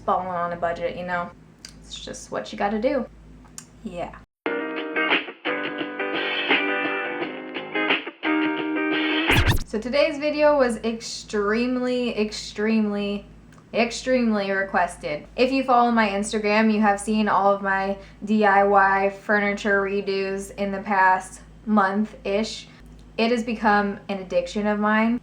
just balling on a budget, you know? It's just what you gotta do. Yeah. So today's video was extremely requested. If you follow my Instagram, you have seen all of my DIY furniture redos in the past month-ish. It has become an addiction of mine.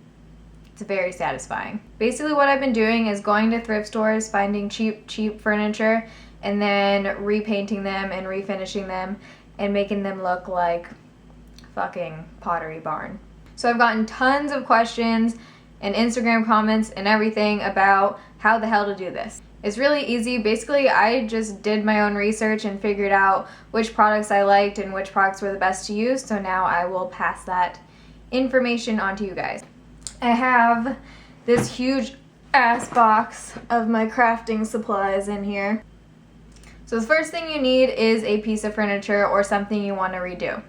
It's very satisfying. Basically what I've been doing is going to thrift stores, finding cheap furniture, and then repainting them and refinishing them and making them look like fucking Pottery Barn. So I've gotten tons of questions and Instagram comments and everything about how the hell to do this. It's really easy. Basically, I just did my own research and figured out which products I liked and which products were the best to use, so now I will pass that information on to you guys. I have this huge ass box of my crafting supplies in here. So the first thing you need is a piece of furniture or something you want to redo.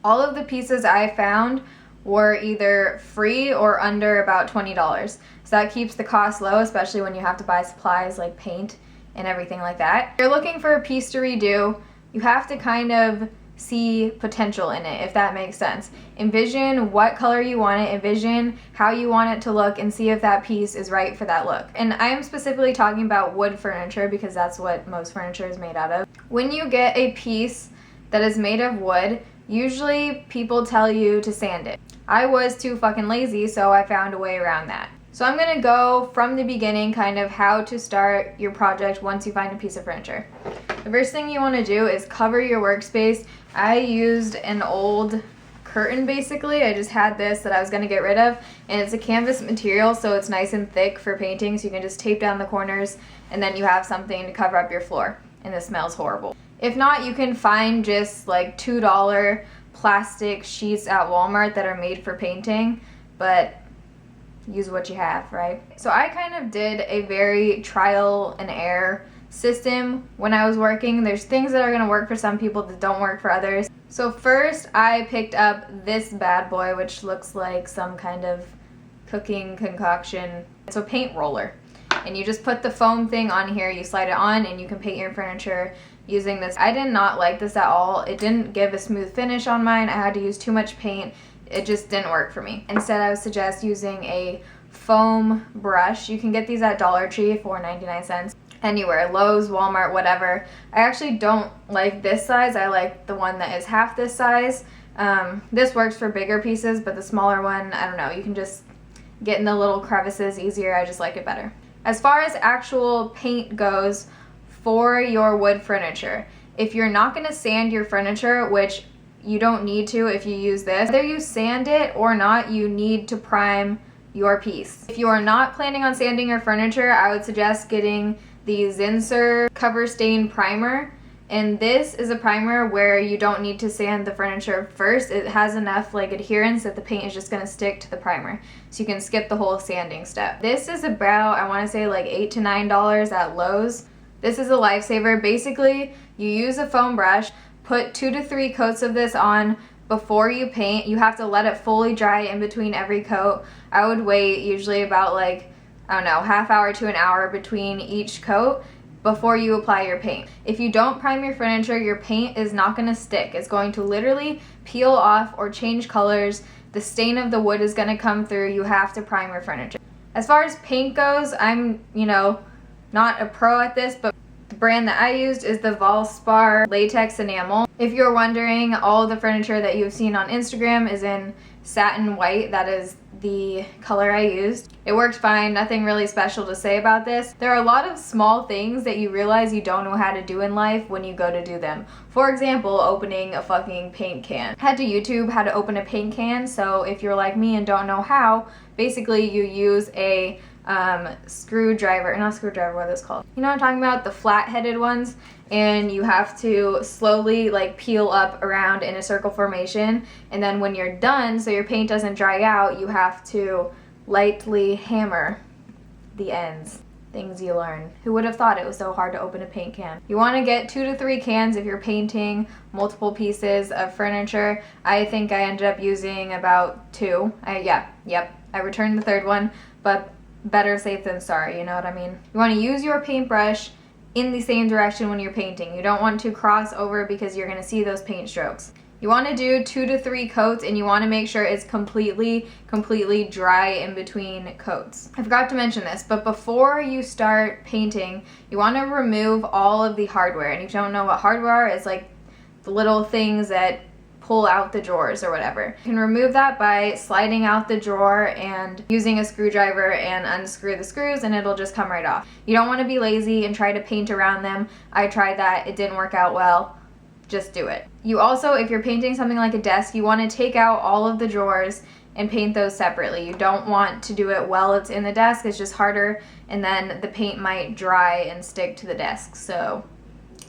All of the pieces I found were either free or under about $20. So that keeps the cost low, especially when you have to buy supplies like paint and everything like that. If you're looking for a piece to redo, you have to kind of see potential in it, if that makes sense. Envision what color you want it, envision how you want it to look, and see if that piece is right for that look. And I'm specifically talking about wood furniture because that's what most furniture is made out of. When you get a piece that is made of wood, usually people tell you to sand it. I was too fucking lazy, so I found a way around that. So I'm gonna go from the beginning, kind of how to start your project once you find a piece of furniture. The first thing you wanna do is cover your workspace. I used an old curtain basically. I just had this that I was gonna get rid of, and it's a canvas material, so it's nice and thick for painting, so you can just tape down the corners and then you have something to cover up your floor, and this smells horrible. If not, you can find just like $2 plastic sheets at Walmart that are made for painting, but use what you have, right? So I kind of did a very trial and error system when I was working. There's things that are gonna work for some people that don't work for others. So first I picked up this bad boy, which looks like some kind of cooking concoction. It's a paint roller, and you just put the foam thing on here, you slide it on, and you can paint your furniture using this. I did not like this at all. It didn't give a smooth finish on mine. I had to use too much paint. It just didn't work for me. Instead, I would suggest using a foam brush. You can get these at Dollar Tree for 99 cents. Anywhere, Lowe's, Walmart, whatever. I actually don't like this size. I like the one that is half this size. This works for bigger pieces, but the smaller one, I don't know. You can just get in the little crevices easier. I just like it better. As far as actual paint goes, for your wood furniture, if you're not going to sand your furniture, which you don't need to if you use this, whether you sand it or not, you need to prime your piece. If you are not planning on sanding your furniture, I would suggest getting the Zinsser Cover Stain Primer, and this is a primer where you don't need to sand the furniture first. It has enough like adherence that the paint is just going to stick to the primer, so you can skip the whole sanding step. This is about, I want to say, like $8 to $9 at Lowe's. This is a lifesaver. Basically, you use a foam brush, put 2 to 3 coats of this on before you paint. You have to let it fully dry in between every coat. I would wait usually about like, I don't know, half hour to an hour between each coat before you apply your paint. If you don't prime your furniture, your paint is not going to stick. It's going to literally peel off or change colors. The stain of the wood is going to come through. You have to prime your furniture. As far as paint goes, I'm, not a pro at this, but the brand that I used is the Valspar Latex Enamel. If you're wondering, all the furniture that you've seen on Instagram is in satin white. That is the color I used. It worked fine, nothing really special to say about this. There are a lot of small things that you realize you don't know how to do in life when you go to do them. For example, opening a fucking paint can. I had to YouTube how to open a paint can, so if you're like me and don't know how, basically you use a screwdriver, not screwdriver, what is this called? You know what I'm talking about? The flat-headed ones. And you have to slowly like peel up around in a circle formation, and then when you're done, so your paint doesn't dry out, you have to lightly hammer the ends. Things you learn. Who would have thought it was so hard to open a paint can? You want to get 2 to 3 cans if you're painting multiple pieces of furniture. I think I ended up using about 2. I returned the third one, but better safe than sorry, you know what I mean? You want to use your paintbrush in the same direction when you're painting. You don't want to cross over because you're going to see those paint strokes. You want to do 2 to 3 coats, and you want to make sure it's completely dry in between coats. I forgot to mention this, but before you start painting, you want to remove all of the hardware. And if you don't know what hardware is, like the little things that pull out the drawers or whatever. You can remove that by sliding out the drawer and using a screwdriver and unscrew the screws, and it'll just come right off. You don't want to be lazy and try to paint around them. I tried that, it didn't work out well. Just do it. You also, if you're painting something like a desk, you want to take out all of the drawers and paint those separately. You don't want to do it while it's in the desk. It's just harder, and then the paint might dry and stick to the desk. So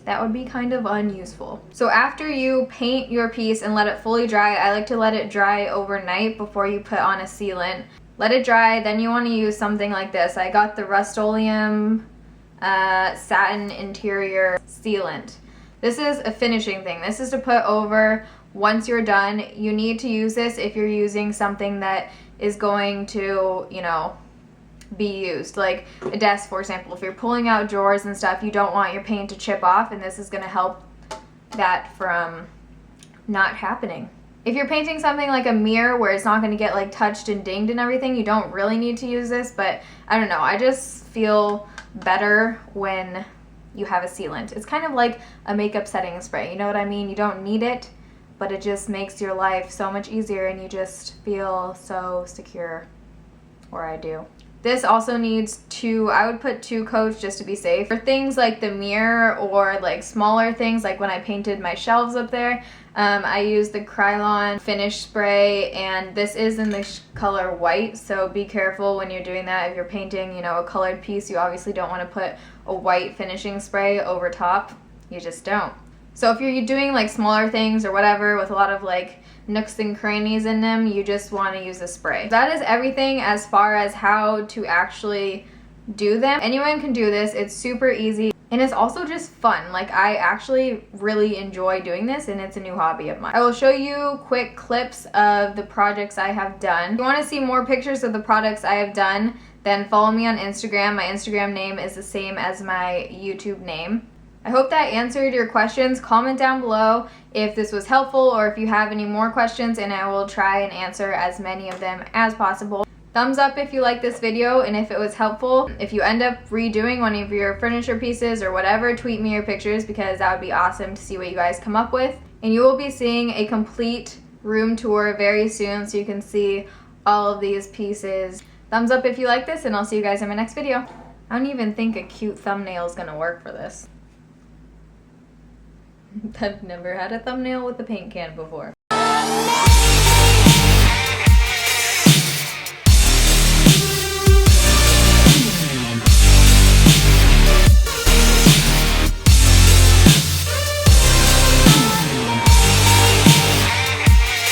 that would be kind of unuseful. So after you paint your piece and let it fully dry, I like to let it dry overnight before you put on a sealant. Let it dry, then you want to use something like this. I got the Rust-Oleum satin interior sealant. This is a finishing thing. This is to put over once you're done. You need to use this if you're using something that is going to, you know, be used. Like a desk, for example. If you're pulling out drawers and stuff, you don't want your paint to chip off, and this is going to help that from not happening. If you're painting something like a mirror where it's not going to get like touched and dinged and everything, you don't really need to use this, but I don't know. I just feel better when you have a sealant. It's kind of like a makeup setting spray, you know what I mean? You don't need it, but it just makes your life so much easier and you just feel so secure, or I do. This also needs 2, I would put 2 coats just to be safe. For things like the mirror or like smaller things, like when I painted my shelves up there, I used the Krylon finish spray, and this is in the color white, so be careful when you're doing that. If you're painting, you know, a colored piece, you obviously don't want to put a white finishing spray over top. You just don't. So if you're doing like smaller things or whatever with a lot of like nooks and crannies in them, you just want to use a spray. That is everything as far as how to actually do them. Anyone can do this. It's super easy. And it's also just fun. Like, I actually really enjoy doing this, and it's a new hobby of mine. I will show you quick clips of the projects I have done. If you want to see more pictures of the products I have done, then follow me on Instagram. My Instagram name is the same as my YouTube name. I hope that answered your questions. Comment down below if this was helpful or if you have any more questions, and I will try and answer as many of them as possible. Thumbs up if you like this video and if it was helpful. If you end up redoing one of your furniture pieces or whatever, tweet me your pictures because that would be awesome to see what you guys come up with. And you will be seeing a complete room tour very soon so you can see all of these pieces. Thumbs up if you like this, and I'll see you guys in my next video. I don't even think a cute thumbnail is gonna work for this. I've never had a thumbnail with a paint can before.